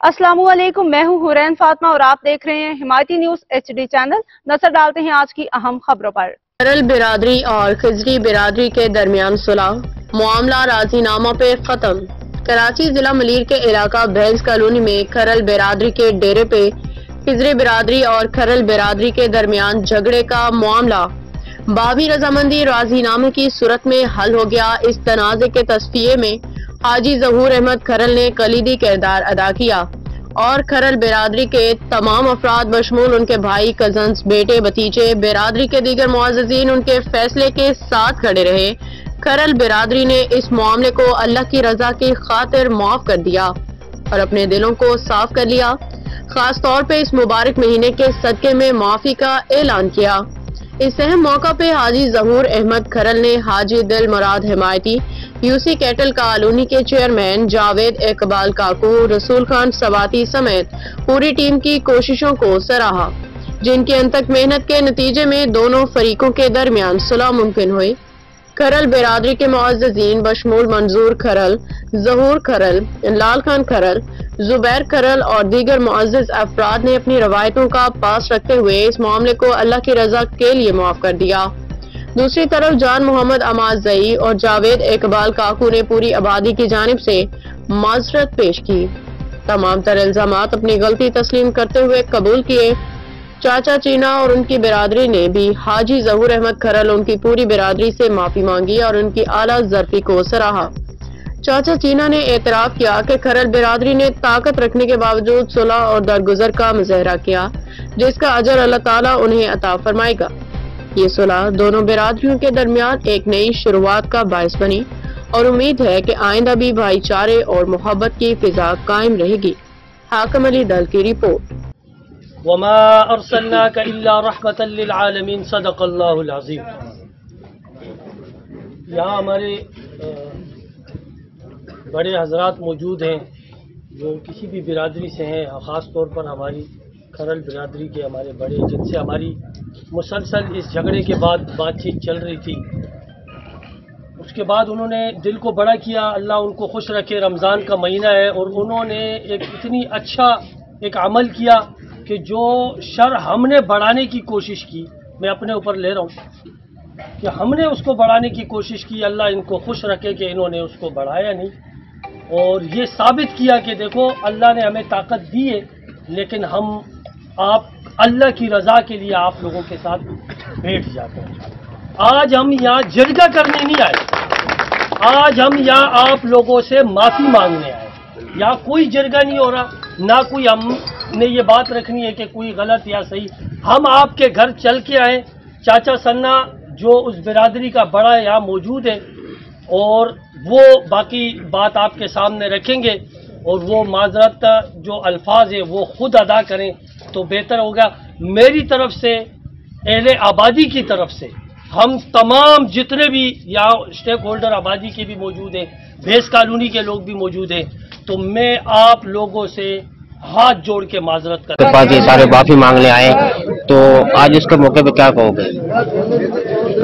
अस्सलामु अलैकुम, मैं हूं हुरैन फातिमा और आप देख रहे हैं हिमायती न्यूज HD चैनल। नजर डालते हैं आज की अहम खबरों पर। खरल बिरादरी और खिजरी बिरादरी के दरमियान सुलह, मामला राजीनामा पे खत्म। कराची जिला मलीर के इलाका भैंस कॉलोनी में खरल बिरादरी के डेरे पे खिजरी बिरादरी और खरल बिरादरी के दरमियान झगड़े का मामला बाबी रजामंदी राजीनामे की सूरत में हल हो गया। इस तनाज़े के तस्फिये में हाजी ज़हूर अहमद खरल ने कलीदी किरदार अदा किया और खरल बिरादरी के तमाम अफराद बशमूल उनके भाई, कजन्स, बेटे, भतीजे, बिरादरी के दीगर मुअज़्ज़िज़ीन उनके फैसले के साथ खड़े रहे। खरल बिरादरी ने इस मामले को अल्लाह की रजा की खातिर माफ कर दिया और अपने दिलों को साफ कर लिया। खास तौर पे इस मुबारक महीने के सदके में माफी का ऐलान किया। इस अहम मौका पे हाजी ज़हूर अहमद खरल ने हाजी दिल मुराद हिमायती, यूसी कैटल कॉलोनी के चेयरमैन जावेद इकबाल काकू, रसूल खान सवाती समेत पूरी टीम की कोशिशों को सराहा, जिनकी अनथक मेहनत के नतीजे में दोनों फरीकों के दरमियान सुलह मुमकिन हुई। खरल बिरादरी के मुअज़्ज़िज़ीन बशमूल मंजूर खरल, ज़हूर खरल, लाल खान खरल, जुबैर खरल और दीगर मुअज़्ज़िज़ अफराद ने अपनी रवायतों का पास रखते हुए इस मामले को अल्लाह की रजा के लिए माफ कर दिया। दूसरी तरफ जान मोहम्मद अमाज जई और जावेद इकबाल काकू ने पूरी आबादी की जानिब से माज़रत पेश की। तमाम तर इल्जामात अपनी गलती तस्लीम करते हुए कबूल किए। चाचा चीना और उनकी बिरादरी ने भी हाजी ज़हूर अहमद खरल उनकी पूरी बिरादरी से माफी मांगी और उनकी आला ज़र्फी को सराहा। चाचा चीना ने एतराफ किया कि खरल बिरादरी ने ताकत रखने के बावजूद सुलह और दरगुजर का मुज़ाहरा किया, जिसका अजर अल्लाह ताला उन्हें अता फरमाएगा। ये सुलह दोनों बिरादरियों के दरमियान एक नई शुरुआत का बायस बनी और उम्मीद है कि आइंदा भी भाईचारे और मोहब्बत की फिजा कायम रहेगी। हाकिम अली दल की रिपोर्ट। वमा अरसलनाका इल्ला रहमतल लिल आलमीन, सदक़ल्लाहुल अज़ीम। यहाँ हमारे बड़े हजरात मौजूद हैं जो किसी भी बिरादरी से हैं, ख़ास तौर पर हमारी खरल बिरादरी के हमारे बड़े, जिनसे हमारी मुसलसल इस झगड़े के बाद बातचीत चल रही थी। उसके बाद उन्होंने दिल को बड़ा किया, अल्लाह उनको खुश रखे। रमज़ान का महीना है और उन्होंने एक इतनी अच्छा एक अमल किया कि जो शर हमने बढ़ाने की कोशिश की, मैं अपने ऊपर ले रहा हूँ कि हमने उसको बढ़ाने की कोशिश की, अल्लाह इनको खुश रखे कि इन्होंने उसको बढ़ाया नहीं और ये साबित किया कि देखो अल्लाह ने हमें ताकत दी है, लेकिन हम आप अल्लाह की रज़ा के लिए आप लोगों के साथ बैठ जाते हैं। आज हम यहाँ जरगा करने नहीं आए, आज हम यहाँ आप लोगों से माफ़ी मांगने आए। यहाँ कोई जरगा नहीं हो रहा, ना कोई हमने ये बात रखनी है कि कोई गलत या सही। हम आपके घर चल के आए। चाचा सन्ना जो उस बिरादरी का बड़ा यहाँ मौजूद है और वो बाकी बात आपके सामने रखेंगे और वो माजरत जो अल्फाज है वो खुद अदा करें तो बेहतर होगा। मेरी तरफ से, अहले आबादी की तरफ से, हम तमाम जितने भी यहाँ स्टेक होल्डर आबादी के भी मौजूद हैं, भैंस कॉलोनी के लोग भी मौजूद हैं, तो मैं आप लोगों से हाथ जोड़ के माजरत करता हूं। पास ये सारे माफी मांगने आए, तो आज इसके मौके पे क्या कहोगे?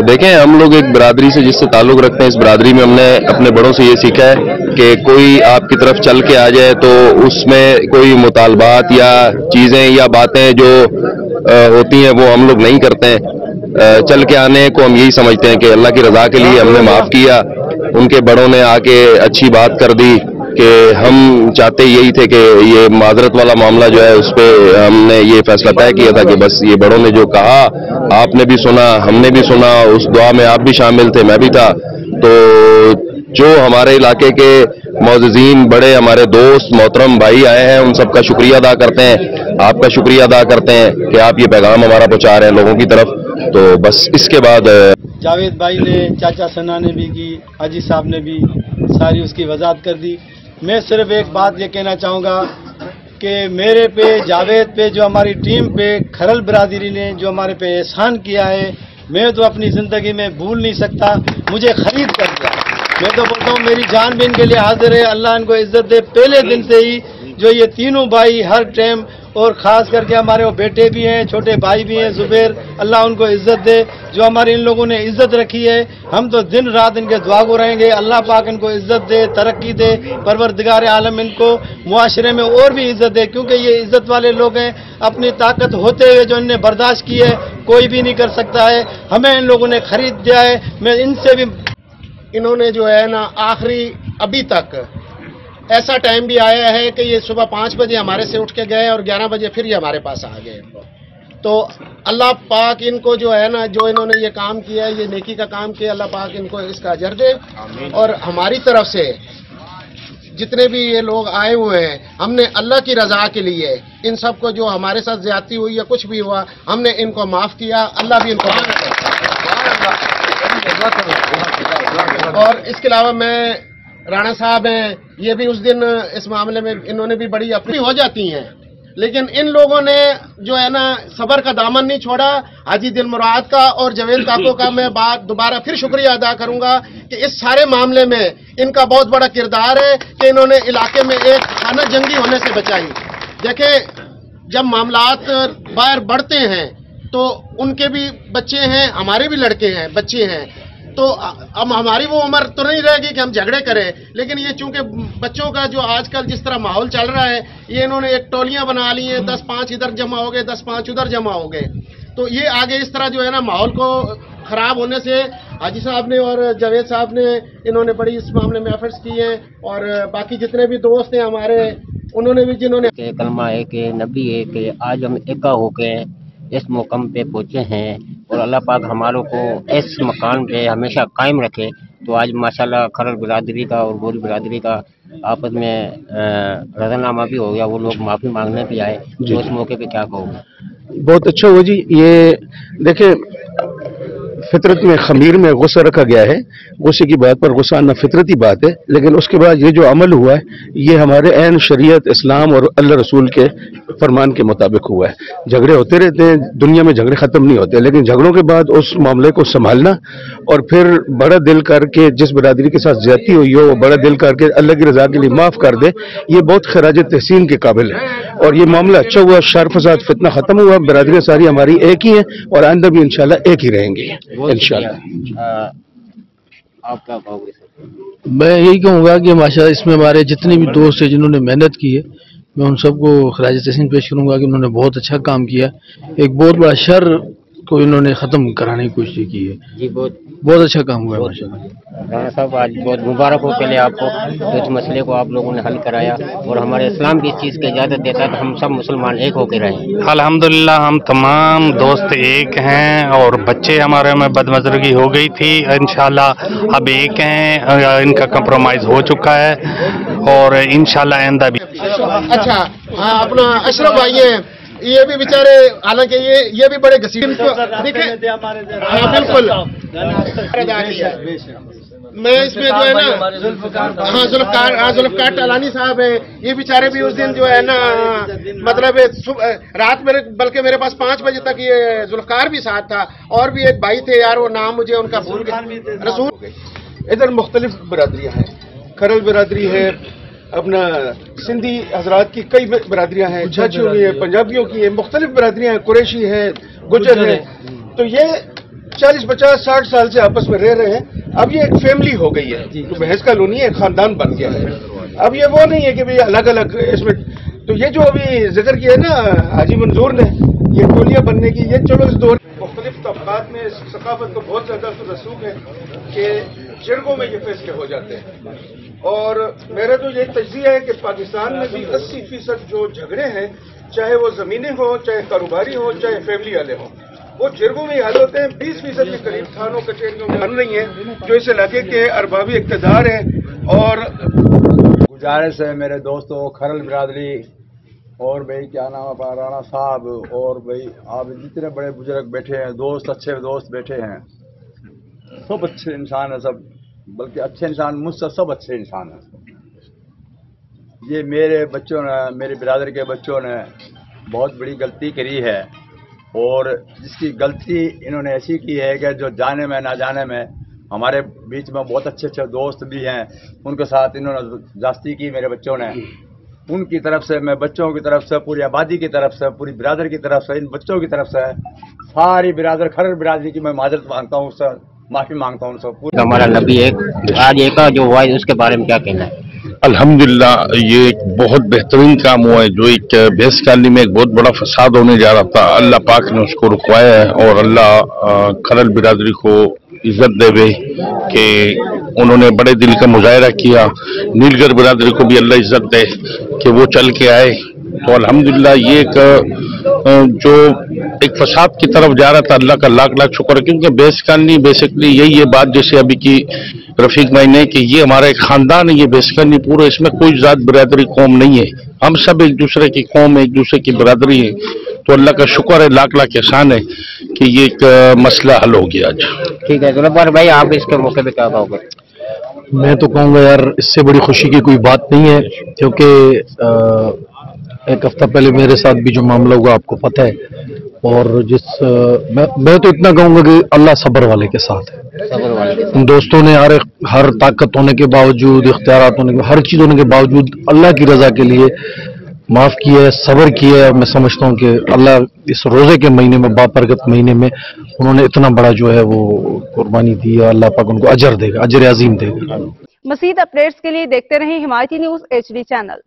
देखें, हम लोग एक बिरादरी से जिससे ताल्लुक रखते हैं, इस बिरादरी में हमने अपने बड़ों से ये सीखा है कि कोई आपकी तरफ चल के आ जाए तो उसमें कोई मुतालबात या चीजें या बातें जो होती हैं वो हम लोग नहीं करते हैं। चल के आने को हम यही समझते हैं कि अल्लाह की रजा के लिए हमने माफ किया। उनके बड़ों ने आके अच्छी बात कर दी कि हम चाहते यही थे कि ये माजरत वाला मामला जो है उस पर हमने ये फैसला तय किया था कि बस ये बड़ों ने जो कहा आपने भी सुना, हमने भी सुना, उस दुआ में आप भी शामिल थे, मैं भी था। तो जो हमारे इलाके के मुअज़्ज़िज़ीन, बड़े हमारे दोस्त, मोहतरम भाई आए हैं, उन सबका शुक्रिया अदा करते हैं, आपका शुक्रिया अदा करते हैं कि आप ये पैगाम हमारा पहुँचा रहे हैं लोगों की तरफ। तो बस इसके बाद जावेद भाई ने, चाचा सना ने भी की, हाजी साहब ने भी सारी उसकी वजाहत कर दी। मैं सिर्फ एक बात ये कहना चाहूँगा कि मेरे पे, जावेद पे, जो हमारी टीम पे खरल बिरादरी ने जो हमारे पे एहसान किया है, मैं तो अपनी ज़िंदगी में भूल नहीं सकता। मुझे खरीद कर दिया, मैं तो बोलता हूँ मेरी जान भी इनके लिए हाजिर है। अल्लाह इनको इज्जत दे। पहले दिन से ही जो ये तीनों भाई हर टाइम اور خاص کر کے ہمارے وہ بیٹے بھی ہیں، چھوٹے بھائی بھی ہیں زبیر، اللہ ان کو عزت دے، جو ہمارے ان لوگوں نے عزت رکھی ہے، ہم تو دن رات ان کے دعا گو رہیں گے، اللہ پاک ان کو عزت دے، ترقی دے، پروردگار عالم ان کو معاشرے میں اور بھی عزت دے، کیونکہ یہ عزت والے لوگ ہیں، اپنی طاقت ہوتے ہوئے جو ان نے برداشت کی ہے کوئی بھی نہیں کر سکتا ہے، ہمیں ان لوگوں نے خرید دیا ہے، میں ان سے بھی انہوں نے جو ہے نا آخری ابھی تک ایسا ٹائم بھی آیا ہے کہ یہ صبح 5 بجے ہمارے سے اٹھ کے گئے اور 11 بجے پھر یہ ہمارے پاس آ گئے. تو اللہ پاک ان کو جو ہے نا، جو انہوں نے یہ کام کیا ہے، یہ نیکی کا کام کیا، اللہ پاک ان کو اس کا اجر دے. اور ہماری طرف سے جتنے بھی یہ لوگ آئے ہوئے ہیں، ہم نے اللہ کی رضا کے لیے ان سب کو، جو ہمارے ساتھ زیادتی ہوئی یا کچھ بھی ہوا، ہم نے ان کو معاف کیا، اللہ بھی ان کو معاف کرے. اور اس کے علاوہ میں رانا صاحب ہیں، یہ بھی اس دن اس معاملے میں انہوں نے بھی بڑی اپنی ہو جاتی ہیں، لیکن ان لوگوں نے جو ہے نا صبر کا دامن نہیں چھوڑا. حاجی دل مراد کا اور جوید کاکو کا میں بات دوبارہ پھر شکریہ ادا کروں گا کہ اس سارے معاملے میں ان کا بہت بڑا کردار ہے کہ انہوں نے علاقے میں ایک خانہ جنگی ہونے سے بچائی. دیکھیں، جب معاملات باہر بڑھتے ہیں تو ان کے بھی بچے ہیں، ہمارے بھی لڑکے ہیں، بچے ہیں، تو اب ہماری وہ عمر تو نہیں رہے گی کہ ہم جھگڑے کریں، لیکن یہ چونکہ بچوں کا جو آج کل جس طرح ماحول چل رہا ہے، یہ انہوں نے ایک ٹولیاں بنا لی ہیں، 10-5 ادھر جمع ہو گئے، 10-5 ادھر جمع ہو گئے. تو یہ آگے اس طرح جو ہے نا ماحول کو خراب ہونے سے حاجی صاحب نے اور جاوید صاحب نے انہوں نے بڑی اس معاملے میں ایفرٹس کی ہیں، اور باقی جتنے بھی دوست ہیں ہمارے، انہوں نے بھی، جنہوں نے کلمہ ہے کہ نبی ہے کہ آج ہم ایکا ہو کے اس مقام پہ پہنچے ہیں اور اللہ پاک ہماروں کو اس مکان پہ ہمیشہ قائم رکھے. تو آج ماشاءاللہ کھرل برادری کا اور گوری برادری کا آپس میں رضا نامہ بھی ہو گیا، وہ لوگ معافی مانگنے بھی آئے. تو اس موقع پہ کیا کہوں؟ بہت اچھا ہوا جی. یہ دیکھیں، فطرت میں خمیر میں غصہ رکھا گیا ہے، غصے کی بات پر غصہ آنا فطرتی بات ہے، لیکن اس کے بعد یہ جو عمل ہوا ہے یہ ہمارے عین شریعت اسلام اور اللہ رسول کے فرمان کے مطابق ہوا ہے. جھگڑے ہوتے رہتے ہیں دنیا میں، جھگڑے ختم نہیں ہوتے، لیکن جھگڑوں کے بعد اس معاملے کو سنبھالنا اور پھر بڑا دل کر کے جس برادری کے ساتھ زیادتی ہوئی ہو وہ بڑا دل کر کے اللہ کی رضا کے لیے معاف کر دے، یہ بہت خراج تحسین کے قابل ہے. اور یہ معاملہ اچھا ہوا، شر فساد فتنہ ختم ہوا، برادریاں ساری ہماری ایک ہی ہیں اور آئندہ بھی انشاءاللہ ایک ہی رہیں گی انشاءاللہ. آپ کیا کہو گے؟ میں یہی کہوں گا کہ ماشاءاللہ اس میں ہمارے جتنے بھی دوست ہیں جنہوں نے محنت کی ہے، میں ان سب کو خراج تحسین پیش کروں گا کہ انہوں نے بہت اچھا کام کیا. ایک بہت بڑا شر کو انہوں نے ختم کرانے کی کوشش کی ہے. جی بہت اچھا کام ہوا ہے ماشاءاللہ. رانا صاحب آج بہت مبارک ہو پہلے آپ کو، اس مسئلے کو آپ لوگوں نے حل کرایا اور ہمارے اسلام بھی اس چیز کی اجازت دیتا ہے کہ ہم سب مسلمان ایک ہو کے رہیں. الحمدللہ ہم تمام دوست ایک ہیں اور بچے ہمارے میں بدمزرگی ہو گئی تھی، انشاءاللہ اب ایک ہیں، ان کا کمپرومائز ہو چکا ہے اور انشاءاللہ آئندہ بھی. اچھا ہاں، اپنا اشرف بھائی ہیں، یہ بھی بیچارے حالانکہ یہ بھی بڑے گھسیٹ، دیکھیں ہاں بالکل. میں اس میں جو ہے نا ہاں ذوالفقار ٹالانی صاحب ہیں، یہ بیچارے بھی اس دن جو ہے نا مطلب رات میں، بلکہ میرے پاس 5 بجے تک یہ ذوالفقار بھی ساتھ تھا، اور بھی ایک بھائی تھے یار، وہ نام مجھے ان کا بھول گیا، رسول. ادھر مختلف برادریاں ہیں، کھرل برادری ہے، اپنا سندھی حضرات کی کئی برادریاں ہیں، چھچھیوں کی ہے، پنجابیوں کی ہے، مختلف برادریاں ہیں، قریشی ہیں، گجر ہیں. تو یہ 40 50 60 سال سے آپس میں رہ رہے ہیں. اب یہ ایک فیملی ہو گئی ہے، تو بحث کالونی ہے، ایک خاندان بن گیا ہے. اب یہ وہ نہیں ہے کہ الگ الگ اس میں. تو یہ جو ابھی ذکر کیا ہے نا حاجی منظور نے، یہ ٹولیاں بننے کی، یہ چلو اس دور مختلف طبقات میں ثقافت کو بہت زیادہ رسوخ ہے کہ جرگوں میں یہ فیصلے ہو جاتے ہیں. اور میرا تو یہ تجزیہ ہے کہ پاکستان میں بھی 80% جو جھگڑے ہیں، چاہے وہ زمینیں ہوں، چاہے کاروباری ہوں، چاہے فیملی والے ہوں، وہ جرگوں میں ہی حل ہوتے ہیں. 20% کے قریب تھانوں کچہریوں میں بن رہی ہیں، جو اس علاقے کے اربابی اقتدار ہیں. اور گزارش ہے میرے دوستوں، کھرل برادری اور بھائی کیا نام ہے رانا صاحب، اور بھائی آپ جتنے بڑے بزرگ بیٹھے ہیں، دوست اچھے دوست بیٹھے ہیں، سب اچھے انسان ہیں، سب بلکہ اچھے انسان مجھ سے سب اچھے انسان ہیں. یہ میرے بچوں نے، میری برادری کے بچوں نے بہت بڑی غلطی کری ہے، اور جس کی غلطی انہوں نے ایسی کی ہے کہ جو جانے میں نہ جانے میں ہمارے بیچ میں بہت اچھے اچھے دوست بھی ہیں، ان کے ساتھ انہوں نے زیادتی کی میرے بچوں نے. उनकी तरफ से, मैं बच्चों की तरफ से, पूरी आबादी की तरफ से, पूरी बिरादर की तरफ से, इन बच्चों की तरफ से, सारी बिरादर खरल बिरादरी की मैं माजरत मांगता हूँ सर, माफी मांगता हूँ सर। हमारा नबी एक आज एक जो हुआ है उसके बारे में क्या कहना है? अल्हम्दुलिल्लाह ये एक बहुत बेहतरीन काम हुआ है। जो एक भैंस कॉलोनी में एक बहुत बड़ा फसाद होने जा रहा था, अल्लाह पाक ने उसको रुकवाया है और अल्लाह खरल बिरादरी को इज्जत देवे कि उन्होंने बड़े दिल का मुजाहरा किया। नीलगर बिरादरी को भी अल्लाह इज्जत दे कि वो चल के आए। तो अल्हम्दुलिल्लाह ये एक जो एक फसाद की तरफ जा रहा था, अल्लाह का लाख लाख शुक्र है, क्योंकि भैंस कॉलोनी बेसिकली यही ये बात जैसे अभी की रफीक भाई ने कि ये हमारा एक खानदान है, ये भैंस कॉलोनी पूरा, इसमें कोई जात बिरादरी कौम नहीं है, हम सब एक दूसरे की कौम है, एक दूसरे की बिरादरी है। तो अल्लाह का शुक्र है, लाख लाख एहसान है कि ये एक मसला हल हो गया आज। ठीक है जुल्फकार भाई, आप इसके मौके पे क्या कहोगे? मैं तो कहूँगा यार इससे बड़ी खुशी की कोई बात नहीं है, क्योंकि एक हफ्ता पहले मेरे साथ भी जो मामला हुआ आपको पता है। और मैं तो इतना कहूँगा कि अल्लाह सब्र वाले के साथ है। उन दोस्तों ने हर ताकत होने के बावजूद, इख्तियारात होने के, हर चीज़ होने के बावजूद अल्लाह की रजा के लिए माफ़ किया है, सब्र किया है। मैं समझता हूँ कि अल्लाह इस रोज़े के महीने में, बाबरकत महीने में उन्होंने इतना बड़ा जो है वो कुर्बानी दी है। अल्लाह पाक उनको अजर देगा, अजर अजीम देगा। मज़ीद अपडेट्स के लिए देखते रहें हिमायती न्यूज़ HD चैनल।